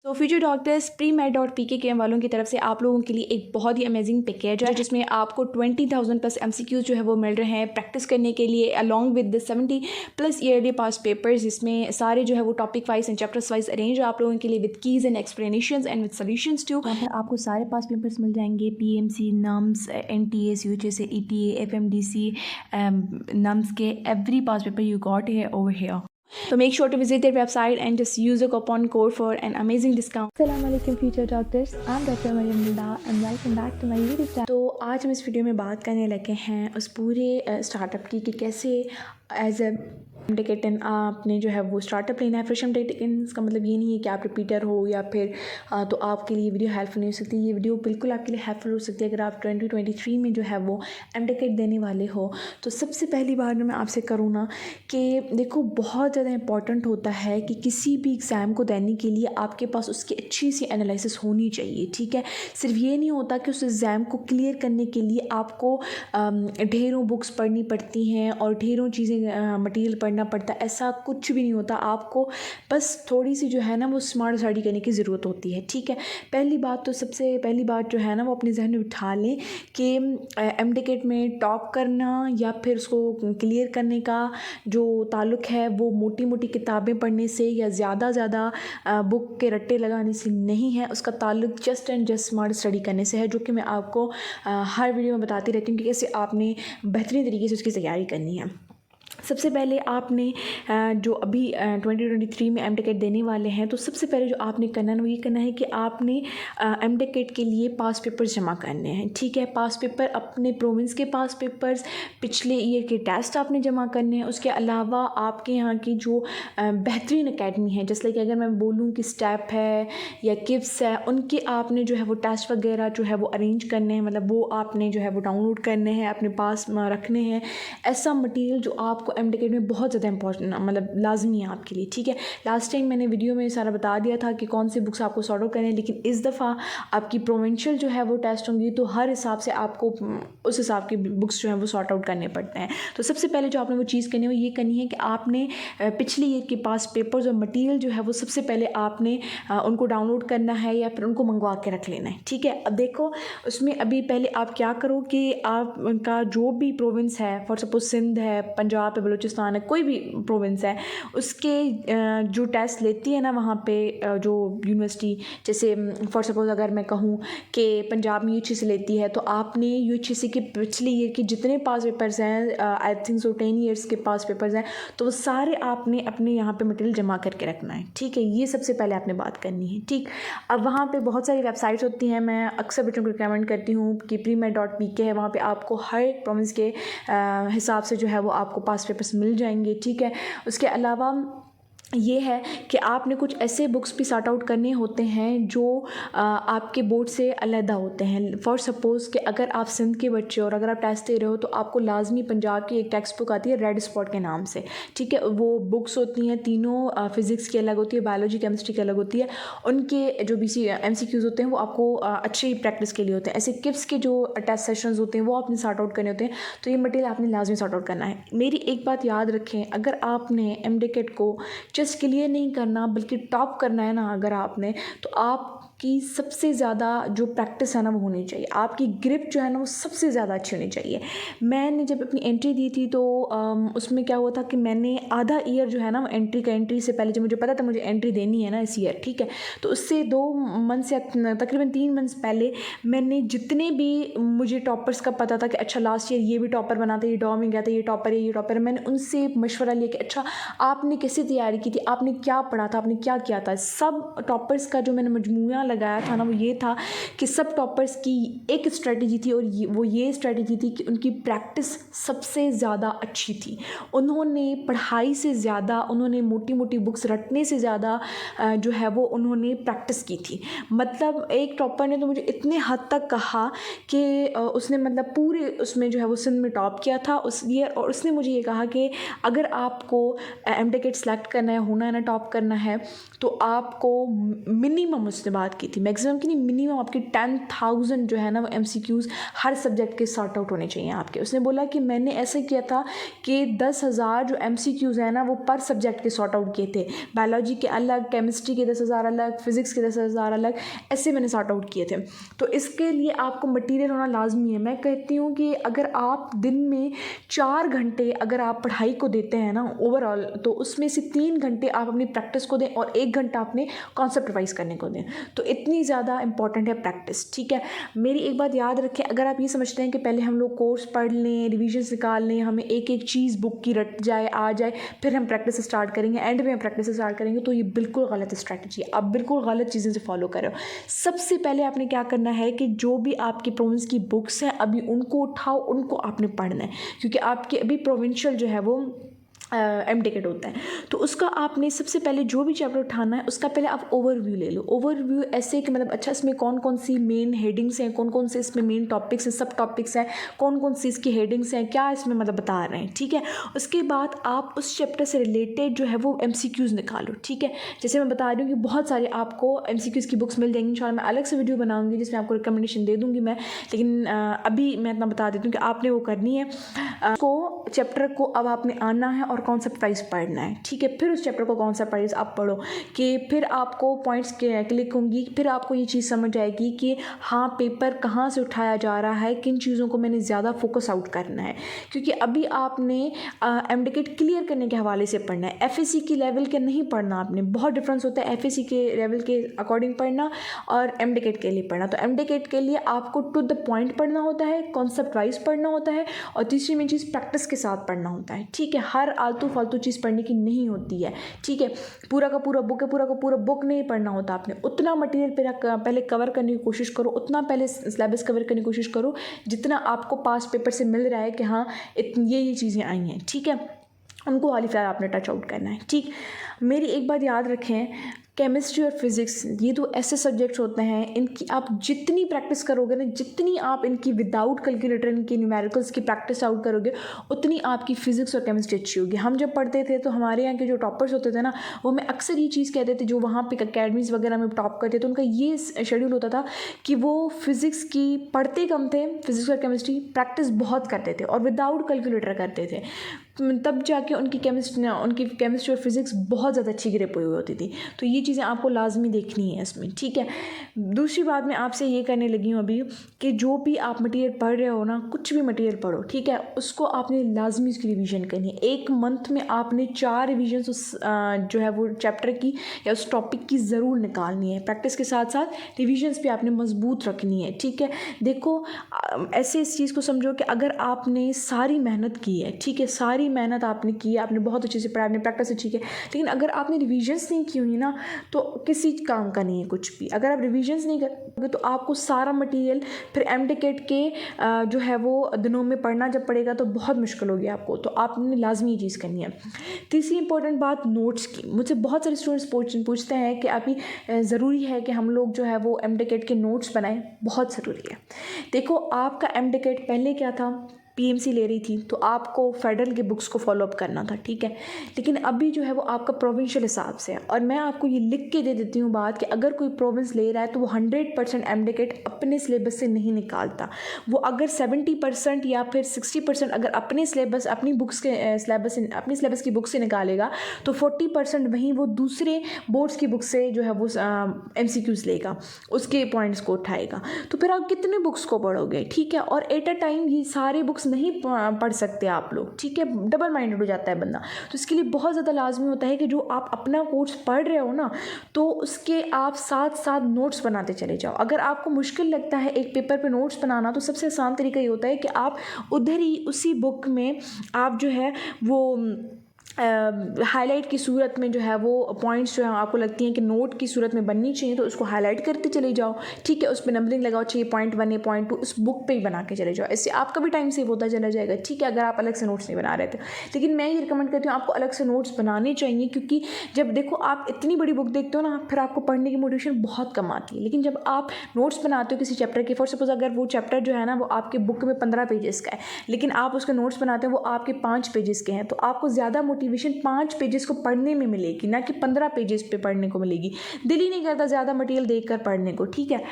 तो future doctors pre-med.pk वालों की तरफ से आप लोगों के लिए एक बहुत ही अमेजिंग पैकेज है जिसमें आपको 20,000 प्लस MCQs जो है वो मिल रहे हैं प्रैक्टिस करने के लिए along with the 70 plus yearly pass papers, जिसमें सारे जो है वो topic wise and chapters wise arrange आप लोगों के लिए with keys and explanations and with solutions too. वहाँ पर आपको सारे पास पेपर्स मिल जाएंगे, PMC, NUMS, NTS, UHS, ETA, FMDC, NUMS के every pass paper you got here over here. So make sure to visit their website and just use the coupon code for an amazing discount. Assalamualaikum future doctors, I'm Dr. Mariam Nida and welcome back to my YouTube channel. तो आज हम इस video में बात करने लगे हैं उस पूरे स्टार्टअप की कि कैसे एज ए टिकटन आपने जो है वो स्टार्टअप लेना है। फ्रेश टिकटन का मतलब ये नहीं है कि आप रिपीटर हो या फिर तो आपके लिए वीडियो हेल्पफुल नहीं हो सकती। ये वीडियो बिल्कुल आपके लिए हेल्पफुल हो सकती है अगर आप 2023 में जो है वो टिकट देने वाले हो। तो सबसे पहली बार मैं आपसे करूँ ना कि देखो, बहुत ज़्यादा इंपॉर्टेंट होता है कि किसी भी एग्ज़ाम को देने के लिए आपके पास उसकी अच्छी सी एनालिसिस होनी चाहिए, ठीक है। सिर्फ ये नहीं होता कि उस एग्ज़ाम को क्लियर करने के लिए आपको ढेरों बुक्स पढ़नी पड़ती हैं और ढेरों चीज़ें मटेरियल पढ़ना पड़ता है, ऐसा कुछ भी नहीं होता। आपको बस थोड़ी सी जो है ना वो स्मार्ट स्टडी करने की ज़रूरत होती है, ठीक है। पहली बात तो सबसे पहली बात जो है ना वो अपने जहन में बिठा लें कि टिकट में टॉप करना या फिर उसको क्लियर करने का जो ताल्लुक़ है वो मोटी मोटी किताबें पढ़ने से या ज़्यादा बुक के रट्टे लगाने से नहीं है। उसका ताल्लुक़ just and just smart study करने से है, जो कि मैं आपको हर वीडियो में बताती रहती हूँ कि कैसे आपने बेहतरीन तरीके से उसकी तैयारी करनी है। सबसे पहले आपने जो अभी 2023 में टिकट देने वाले हैं, तो सबसे पहले जो आपने करना है वो ये करना है कि आपने टिकट के लिए पास पेपर्स जमा करने हैं, ठीक है। पास पेपर अपने प्रोविंस के पास पेपर्स, पिछले ईयर के टेस्ट आपने जमा करने हैं। उसके अलावा आपके यहाँ की जो बेहतरीन अकेडमी है, जैसे कि अगर मैं बोलूँ कि स्टेप है या किप्स है, उनके आपने जो है वो टेस्ट वगैरह जो है वो अरेंज करने हैं, मतलब वो आपने जो है वो डाउनलोड करने हैं, अपने पास रखने हैं। ऐसा मटीरियल जो आपको टिकट में बहुत ज़्यादा इंपॉर्टेंट मतलब लाजमी है आपके लिए, ठीक है। लास्ट टाइम मैंने वीडियो में सारा बता दिया था कि कौन सी बुक्स आपको सॉर्ट आउट करनी है, लेकिन इस दफ़ा आपकी प्रोविंशियल जो है वो टेस्ट होंगी, तो हर हिसाब से आपको उस हिसाब की बुक्स जो है वो सॉर्ट आउट करने पड़ते हैं। तो सबसे पहले जो आपने वो चीज़ करनी है वो ये करनी है कि आपने पिछले ईयर के पास पेपर्स और मटीरियल जो है वो सबसे पहले आपने उनको डाउनलोड करना है या फिर उनको मंगवा के रख लेना है, ठीक है। अब देखो, उसमें अभी पहले आप क्या करो कि आपका जो भी प्रोविंस है, फॉर सपोज सिंध है, पंजाब है, बलूचिस्तान है, कोई भी प्रोविंस है, उसके जो टेस्ट लेती है ना वहाँ पे जो यूनिवर्सिटी, जैसे फॉर सपोज अगर मैं कहूँ कि पंजाब में UHS लेती है, तो आपने UHS के पिछले ईयर के जितने पास पेपर्स हैं, आई थिंक सो 10 ईयर्स के पास पेपर्स हैं, तो वो सारे आपने अपने यहाँ पे मटेरियल जमा करके रखना है, ठीक है। ये सबसे पहले आपने बात करनी है, ठीक। अब वहाँ पे बहुत सारी वेबसाइट्स होती हैं, मैं अक्सर बच्चों को रिकमेंड करती हूँ कि pre-med.pk है, वहाँ पे आपको हर प्रोविंस के हिसाब से जो है वो आपको पास पेपर्स मिल जाएंगे, ठीक है। उसके अलावा ये है कि आपने कुछ ऐसे बुक्स भी सॉर्ट आउट करने होते हैं जो आपके बोर्ड से अलहदा होते हैं। फॉर सपोज़ कि अगर आप सिंध के बच्चे और अगर आप टेस्ट दे रहे हो तो आपको लाजमी पंजाब की एक टेक्स्ट बुक आती है रेड स्पॉट के नाम से, ठीक है। वो बुक्स होती हैं तीनों, फिज़िक्स की अलग होती है, बायोलॉजी केमिस्ट्री की अलग होती है। उनके जो MCQs होते हैं वो आपको अच्छी प्रैक्टिस के लिए होते हैं। ऐसे किप्स के जो टेस्ट सेशंस होते हैं वो आपने सॉर्ट आउट करने होते हैं, तो ये मटेरियल आपने लाजमी सॉर्ट आउट करना है। मेरी एक बात याद रखें, अगर आपने टिकट को जस्ट क्लियर नहीं करना बल्कि टॉप करना है ना अगर आपने, तो आपकी सबसे ज़्यादा जो प्रैक्टिस है ना वो होनी चाहिए, आपकी ग्रिप जो है ना वो सबसे ज़्यादा अच्छी होनी चाहिए। मैंने जब अपनी एंट्री दी थी तो उसमें क्या हुआ था कि मैंने आधा ईयर जो है ना एंट्री से पहले, जब मुझे पता था मुझे एंट्री देनी है ना इस ईयर, ठीक है, तो उससे 2 मंथ या तकरीबन 3 मंथ्स पहले मैंने जितने भी मुझे टॉपर्स का पता था कि अच्छा लास्ट ईयर ये भी टॉपर बना था, ये डॉ में गया था, ये टॉपर है, ये टॉपर है, मैंने उनसे मशवरा लिया कि अच्छा आपने कैसे तैयारी की थी, आपने क्या पढ़ा था, आपने क्या किया था। सब टॉपर्स का जो मैंने मजमूआ लगाया था ना वो ये था कि सब टॉपर्स की एक स्ट्रेटजी थी और वो ये स्ट्रेटजी थी कि उनकी प्रैक्टिस सबसे ज़्यादा अच्छी थी। उन्होंने पढ़ाई से ज़्यादा, उन्होंने मोटी मोटी बुक्स रटने से ज़्यादा जो है वो उन्होंने प्रैक्टिस की थी। मतलब एक टॉपर ने तो मुझे इतने हद तक कहा कि उसने मतलब पूरे उसमें जो है वो सिंध में टॉप किया था उस ईयर, और उसने मुझे ये कहा कि अगर आपको टिकट सेलेक्ट करना है होना है ना, टॉप करना है, तो आपको मिनिमम, उसने बात की थी मैक्सिमम की नहीं, मिनिमम आपकी 10,000 जो है ना वो MCQs हर सब्जेक्ट के सॉर्ट आउट होने चाहिए आपके। उसने बोला कि मैंने ऐसे किया था कि 10,000 जो MCQs है ना वो पर सब्जेक्ट के सॉर्ट आउट किए थे, बायोलॉजी के अलग, केमिस्ट्री के 10,000 अलग, फिजिक्स के 10,000 अलग, ऐसे मैंने सॉर्ट आउट किए थे। तो इसके लिए आपको मटीरियल होना लाजमी है। मैं कहती हूँ कि अगर आप दिन में 4 घंटे अगर आप पढ़ाई को देते हैं ना ओवरऑल, तो उसमें से 3 घंटे आप अपनी प्रैक्टिस को दें और 1 घंटा अपने कॉन्सेप्ट रिवाइज करने को दें। तो इतनी ज़्यादा इंपॉर्टेंट है प्रैक्टिस, ठीक है। मेरी एक बात याद रखें, अगर आप ये समझते हैं कि पहले हम लोग कोर्स पढ़ लें, रिविजन्स निकाल लें, हमें एक एक चीज़ बुक की रट जाए, आ जाए, फिर हम प्रैक्टिस स्टार्ट करेंगे, एंड में हम प्रैक्टिस स्टार्ट करेंगे, तो ये बिल्कुल गलत स्ट्रैटेजी है। आप बिल्कुल गलत चीज़ें से फॉलो कर रहे हो। सबसे पहले आपने क्या करना है कि जो भी आपकी प्रोविंस की बुक्स हैं अभी उनको उठाओ, उनको आपने पढ़ना है, क्योंकि आपके अभी प्रोविंशियल जो है वो MTKT होता है। तो उसका आपने सबसे पहले जो भी चैप्टर उठाना है उसका पहले आप ओवरव्यू ले लो। ओवरव्यू ऐसे कि मतलब अच्छा इसमें कौन कौन सी मेन हेडिंग्स हैं, कौन कौन से इसमें मेन टॉपिक्स हैं, सब टॉपिक्स हैं, कौन कौन सी इसकी हेडिंग्स हैं, क्या इसमें मतलब बता रहे हैं, ठीक है। उसके बाद आप उस चैप्टर से रिलेटेड जो है वो MCQs निकालो, ठीक है। जैसे मैं बता रही हूँ कि बहुत सारे आपको MCQs की बुक्स मिल जाएंगी, इंशाल्लाह मैं अलग से वीडियो बनाऊंगी जिसमें आपको रिकमेंडेशन दे दूँगी मैं, लेकिन अभी मैं इतना बता देती हूँ कि आपने वो करनी है। को चैप्टर को अब आपने आना है और कॉन्सेप्ट वाइज पढ़ना है, ठीक है। फिर उस चैप्टर को कॉन्सेप्ट वाइज आप पढ़ो कि फिर आपको पॉइंट्स क्लिक होंगी, फिर आपको ये चीज़ समझ आएगी कि हाँ पेपर कहाँ से उठाया जा रहा है, किन चीज़ों को मैंने ज़्यादा फोकस आउट करना है। क्योंकि अभी आपने MTKT क्लियर करने के हवाले से पढ़ना है, FAC की लेवल के नहीं पढ़ना आपने। बहुत डिफरेंस होता है FAC के लेवल के अकॉर्डिंग पढ़ना और MTKT के लिए पढ़ना। तो MTKT के लिए आपको टू द पॉइंट पढ़ना होता है, कॉन्सेप्ट वाइज पढ़ना होता है, और तीसरी में चीज़ प्रैक्टिस के साथ पढ़ना होता है, ठीक है। हर आलतू फालतू चीज़ पढ़ने की नहीं होती है, ठीक है। पूरा का पूरा बुक है, पूरा का पूरा बुक नहीं पढ़ना होता आपने। उतना मटेरियल पहले कवर करने की कोशिश करो, उतना पहले सिलेबस कवर करने की कोशिश करो जितना आपको पास पेपर से मिल रहा है कि हाँ ये चीज़ें आई हैं, ठीक है। उनको हाली फिलहाल आपने टच आउट करना है, ठीक। मेरी एक बात याद रखें, केमिस्ट्री और फिज़िक्स ये तो ऐसे सब्जेक्ट्स होते हैं, इनकी आप जितनी प्रैक्टिस करोगे ना, जितनी आप इनकी विदाउट कैलकुलेटर इनकी न्यूमेरिकल्स की प्रैक्टिस आउट करोगे, उतनी आपकी फ़िज़िक्स और केमिस्ट्री अच्छी होगी। हम जब पढ़ते थे तो हमारे यहाँ के जो टॉपर्स होते थे ना, वो मैं अक्सर ये चीज़ कहते थे, जो वहाँ पे अकेडमीज़ वगैरह में टॉप करते थे, उनका ये शेड्यूल होता था कि वो फिज़िक्स की पढ़ते कम थे, फिज़िक्स और केमिस्ट्री प्रैक्टिस बहुत करते थे और विदाउट कैलकुलेटर करते थे, तब जाके उनकी केमिस्ट्री और फिज़िक्स बहुत ज़्यादा अच्छी ग्रिप हुई होती थी। तो ये चीज़ें आपको लाजमी देखनी है इसमें, ठीक है। दूसरी बात मैं आपसे ये करने लगी हूँ अभी कि जो भी आप मटेरियल पढ़ रहे हो ना, कुछ भी मटेरियल पढ़ो, ठीक है, उसको आपने लाजमी उसकी रिवीजन करनी है। एक मंथ में आपने 4 रिवीजन उस जो है वो चैप्टर की या उस टॉपिक की ज़रूर निकालनी है। प्रैक्टिस के साथ साथ रिविजन्स भी आपने मजबूत रखनी है, ठीक है। देखो ऐसे इस चीज़ को समझो कि अगर आपने सारी मेहनत की है, ठीक है, सारी मेहनत आपने की है, आपने बहुत अच्छे से पढ़ा, आपने प्रैक्टिस अच्छी की है, लेकिन अगर आपने रिविजन्स नहीं की हुई ना तो किसी काम का नहीं है कुछ भी। अगर आप रिविजन्स नहीं करोगे तो आपको सारा मटेरियल फिर MTKT के जो है वो दिनों में पढ़ना जब पड़ेगा तो बहुत मुश्किल होगी आपको। तो आपने लाजमी ये चीज़ करनी है। तीसरी इंपॉर्टेंट बात नोट्स की, मुझसे बहुत सारे स्टूडेंट्स पूछते हैं कि अभी ज़रूरी है कि हम लोग जो है वो MTKT के नोट्स बनाएं। बहुत ज़रूरी है। देखो आपका MTKT पहले क्या था, PMC ले रही थी तो आपको फेडरल के बुक्स को फॉलो अप करना था, ठीक है, लेकिन अभी जो है वो आपका प्रोविंशियल हिसाब से है। और मैं आपको ये लिख के दे देती हूँ बात कि अगर कोई प्रोविंस ले रहा है तो वो 100% MTKT अपने सिलेबस से नहीं निकालता। वो अगर 70% या फिर 60% अगर अपने सिलेबस अपनी बुक्स के सिलेबस की बुक से निकालेगा तो 40% वहीं वो दूसरे बोर्ड्स की बुक से जो है वो MCQs लेगा, उसके पॉइंट्स को उठाएगा। तो फिर आप कितने बुक्स को पढ़ोगे, ठीक है। और एट अ टाइम ये सारे बुक्स नहीं पढ़ सकते आप लोग, ठीक है, डबल माइंडेड हो जाता है बंदा। तो इसके लिए बहुत ज़्यादा लाजमी होता है कि जो आप अपना कोर्स पढ़ रहे हो ना तो उसके आप साथ साथ नोट्स बनाते चले जाओ। अगर आपको मुश्किल लगता है एक पेपर पे नोट्स बनाना तो सबसे आसान तरीका ये होता है कि आप उधर ही उसी बुक में आप जो है वो हाईलाइट की सूरत में जो है वो पॉइंट्स जो है आपको लगती हैं कि नोट की सूरत में बननी चाहिए तो उसको हाईलाइट करते चले जाओ, ठीक है। उस पर नंबरिंग लगाओ, चाहिए पॉइंट 1 या पॉइंट 2 उस बुक पे ही बना के चले जाओ। इससे आपका भी टाइम सेव होता चला जाएगा, ठीक है, अगर आप अलग से नोट्स नहीं बना रहे थे। लेकिन मैं ये रिकमेंड करती हूँ आपको अलग से नोट्स बनाने चाहिए, क्योंकि जब देखो आप इतनी बड़ी बुक देखते हो ना फिर आपको पढ़ने की मोटिवेशन बहुत कम आती है। लेकिन जब आप नोट्स बनाते हो किसी चैप्टर के, फॉर सपोज अगर वो चैप्टर जो है ना वो आपके बुक में 15 पेजेस का है लेकिन आप उसके नोट्स बनाते हो वो आपके 5 पेजेस के हैं, तो आपको ज़्यादा मोटिवेशन 5 पेजेस को पढ़ने में मिलेगी, ना कि 15 पेजेस पे पढ़ने को मिलेगी। दिल ही नहीं करता ज़्यादा मटेरियल देख कर पढ़ने को, ठीक है।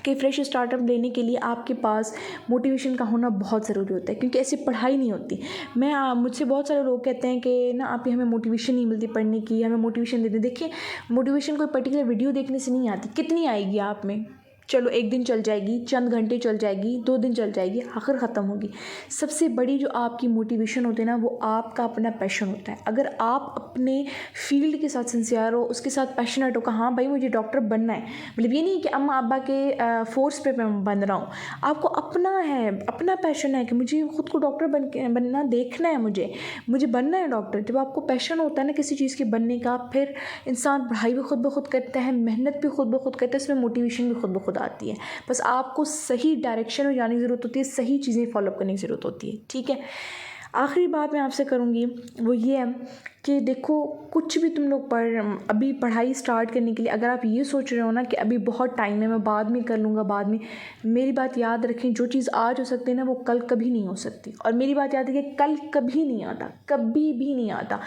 कि फ्रेश स्टार्टअप लेने के लिए आपके पास मोटिवेशन का होना बहुत ज़रूरी होता है, क्योंकि ऐसे पढ़ाई नहीं होती। मुझसे बहुत सारे लोग कहते हैं कि ना आप हमें मोटिवेशन नहीं मिलती पढ़ने की, हमें मोटिवेशन देते। देखिए, मोटिवेशन कोई पर्टिकुलर वीडियो देखने से नहीं आती। कितनी आएगी आप में? चलो एक दिन चल जाएगी, चंद घंटे चल जाएगी, 2 दिन चल जाएगी, आखिर ख़त्म होगी। सबसे बड़ी जो आपकी मोटिवेशन होती है ना, वो आपका अपना पैशन होता है। अगर आप अपने फील्ड के साथ सिंसियर हो, उसके साथ पैशनेट हो, हाँ भाई मुझे डॉक्टर बनना है, मतलब ये नहीं कि अम्मा अब्बा के फोर्स पे मैं बन रहा हूँ। आपको अपना है, अपना पैशन है कि मुझे खुद को डॉक्टर बनना देखना है, मुझे बनना है डॉक्टर। जब आपको पैशन होता है ना किसी चीज़ के बनने का, फिर इंसान पढ़ाई भी खुद ब खुद करता है, मेहनत भी खुद ब खुद करता है, उसमें मोटिवेशन भी खुद ब खुद आती है। बस आपको सही डायरेक्शन में जाने की ज़रूरत होती है, सही चीज़ें फॉलो करने की ज़रूरत होती है, ठीक है। आखिरी बात मैं आपसे करूँगी वो ये है कि देखो, कुछ भी तुम लोग अभी पढ़ाई स्टार्ट करने के लिए अगर आप ये सोच रहे हो ना कि अभी बहुत टाइम है, मैं बाद में कर लूँगा, बाद में, मेरी बात याद रखें, जो चीज़ आज हो सकती है ना वो कल कभी नहीं हो सकती। और मेरी बात याद है कि कल कभी नहीं आता, कभी भी नहीं आता।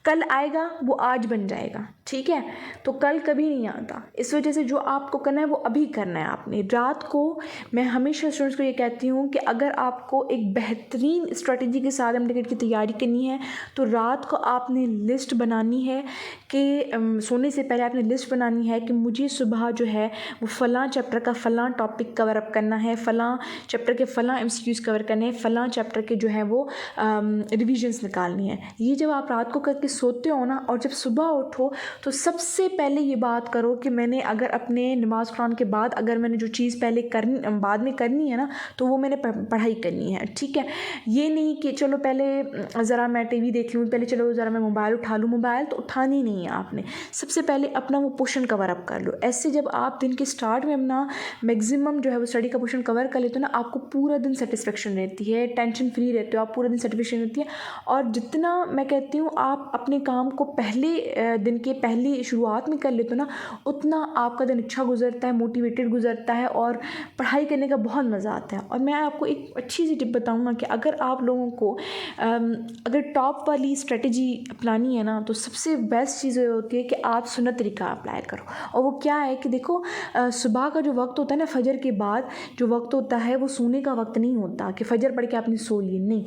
कल आएगा वो आज बन जाएगा, ठीक है। तो कल कभी नहीं आता। इस वजह से जो आपको करना है वो अभी करना है आपने। रात को मैं हमेशा स्टूडेंट्स को ये कहती हूँ कि अगर आपको एक बेहतरीन स्ट्रेटजी के साथ एमटेक की तैयारी करनी है तो रात को आपने लिस्ट बनानी है कि सोने से पहले आपने लिस्ट बनानी है कि मुझे सुबह जो है वो फ़लाँ चैप्टर का फ़लाँ टॉपिक कवर अप करना है, फ़लाँ चैप्टर के फ़लाँ एमसीक्यूज़ कवर करने हैं, फ़लाँ चैप्टर के जो है वो रिविजन्स निकालनी है। ये जब आप रात को करके सोते हो ना, और जब सुबह उठो तो सबसे पहले ये बात करो कि मैंने अगर अपने नमाज़ कुरान के बाद अगर मैंने जो चीज़ बाद में करनी है ना, तो वो मैंने पढ़ाई करनी है, ठीक है। ये नहीं कि चलो पहले ज़रा मैं टीवी देख लूँ, पहले चलो ज़रा मैं मोबाइल उठा लूँ। मोबाइल तो उठानी नहीं है आपने, सबसे पहले अपना वो पोर्शन कवर अप कर लो। ऐसे जब आप दिन के स्टार्ट में अपना मैक्सिमम जो है वो स्टडी का पोर्शन कवर कर लेते हो ना, आपको पूरा दिन सेटिस्फेक्शन रहती है, टेंशन फ्री रहते हो आप, पूरा दिन सेटिस्फेक्शन रहती है। और जितना मैं कहती हूँ आप अपने काम को पहले दिन के पहली शुरुआत में कर लेते हो ना, उतना आपका दिन अच्छा गुजरता है, मोटिवेटेड गुजरता है और पढ़ाई करने का बहुत मज़ा आता है। और मैं आपको एक अच्छी सी टिप बताऊँगा कि अगर आप लोगों को अगर टॉप वाली स्ट्रेटजी अपनानी है ना, तो सबसे बेस्ट चीज़ ये होती है कि आप सुन्नत तरीका अप्लाई करो। और वो क्या है कि देखो, सुबह का जो वक्त होता है ना, फजर के बाद जो वक्त होता है वो सोने का वक्त नहीं होता कि फजर पढ़ के आपने सो लिए, नहीं।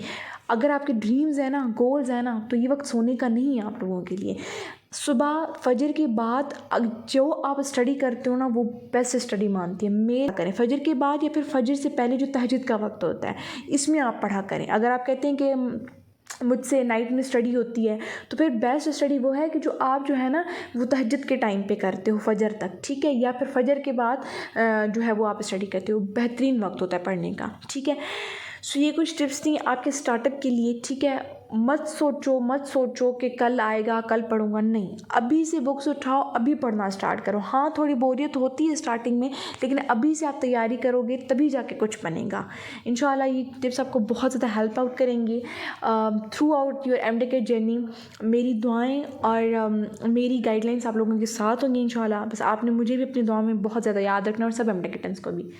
अगर आपके ड्रीम्स है ना, गोल्स है ना, तो ये वक्त सोने का नहीं है आप लोगों के लिए। सुबह फजर के बाद जो आप स्टडी करते हो ना, वो बेस्ट स्टडी मानती है। मेल करें फजर के बाद या फिर फजर से पहले जो तहज्जुद का वक्त होता है, इसमें आप पढ़ा करें। अगर आप कहते हैं कि मुझसे नाइट में स्टडी होती है, तो फिर बेस्ट स्टडी वो है कि जो आप जो है ना वो तहज्जुद के टाइम पे करते हो फजर तक, ठीक है, या फिर फजर के बाद जो है वो आप स्टडी करते हो। बेहतरीन वक्त होता है पढ़ने का, ठीक है। सो ये कुछ टिप्स थी आपके स्टार्टअप के लिए, ठीक है। मत सोचो कि कल आएगा कल पढ़ूंगा, नहीं। अभी से बुक्स उठाओ, अभी पढ़ना स्टार्ट करो। हाँ, थोड़ी बोरियत होती है स्टार्टिंग में, लेकिन अभी से आप तैयारी करोगे तभी जाके कुछ बनेगा इंशाल्लाह। ये टिप्स आपको बहुत ज़्यादा हेल्प आउट करेंगे throughout your MTech journey. मेरी दुआएं और मेरी गाइडलाइंस आप लोगों के साथ होंगी इंशाल्लाह। बस आपने मुझे भी अपनी दुआ में बहुत ज़्यादा याद रखना और सब एमटेक को भी।